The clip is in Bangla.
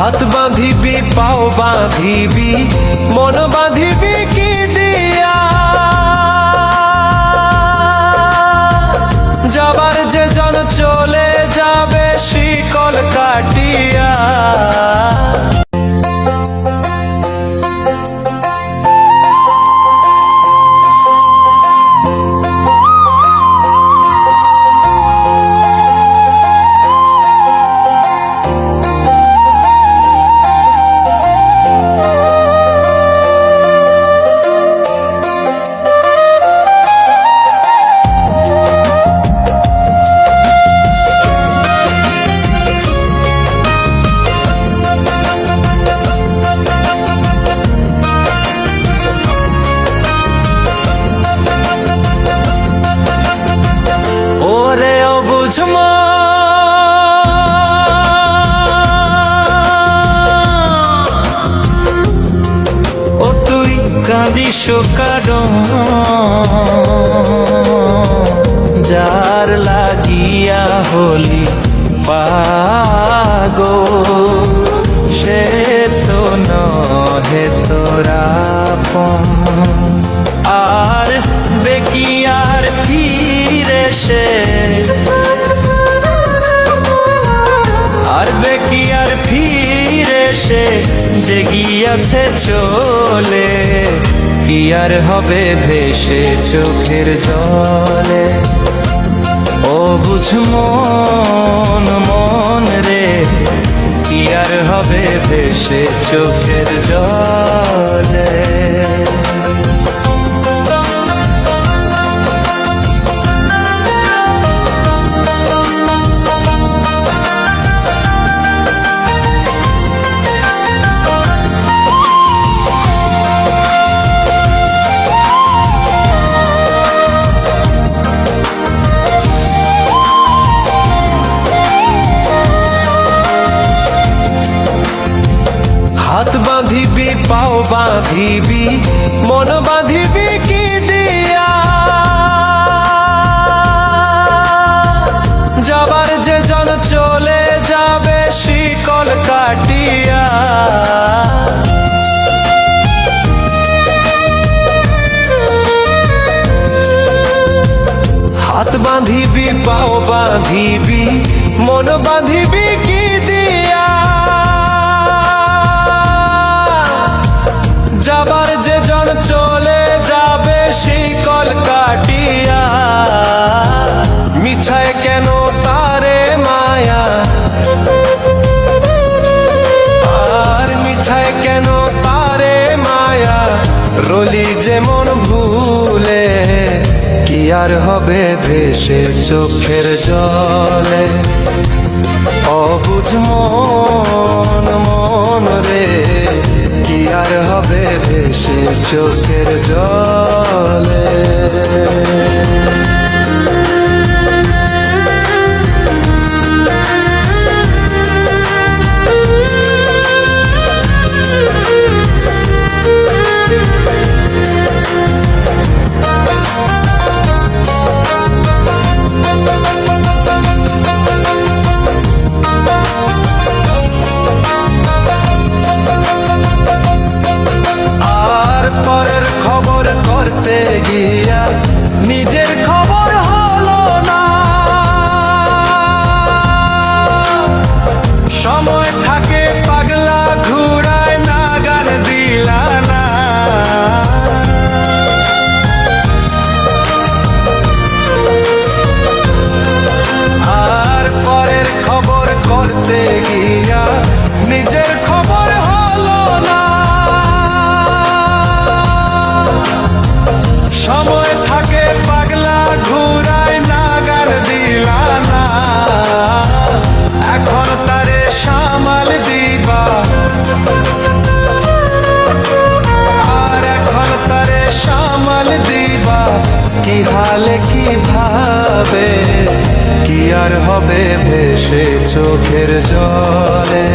হাত বাঁধিবি পাও বাঁধিবি মন বাঁধিবি কি দিয়া, যাবার যে জন চলে যাবে শিকল কাটিয়া। ও তুই কাঁদিস কারণ যার লাগিয়া হলি পাগল, সে তো নহে তোরা আর বেকিয়ার ফিরে সে, আর বেকিয়ার ফিরে সে যে গিয়াছে চলে, কি আর হবে ভেসে চোখের জলে। ও বুঝ মন মন রে, কি আর হবে ভেসে চোখের জলে। হাত বাঁধিবি পাও বাঁধিবি মন বাঁধিবি কি দিয়া, যাবার যে জন চলে যাবে শিকল কাটিয়া। হাত বাঁধিবি পাও বাঁধিবি মন বাঁধিবি কি দিয়া, যাবার যে জন চলে যাবে শিকল কাটিয়া। মিছায় কেন তারে মায়া, আর মিছায় কেন তারে মায়া, রলি যেমন ভুলে, কি আর হবে ভেসে চোখের জলে। অবুঝ মন মন রে, কি আর হবে ভেসে চোখের জলে। পরের খবর করতে গিয়া নিজের খবর হলো না, সময় থাকে পাগলা ঘুরায় নাগাল দিলা না। আর পরের খবর করতে গিয়া নিজের খবর হলো না, সময় থাকে পাগলা ঘুরায় নাগার দিলা না। এখন তারে সামাল দিবা, আর এখন তারে সামাল দিবা কি হালে কি ভাবে, কি আর হবে ভেসে চোখের জলে।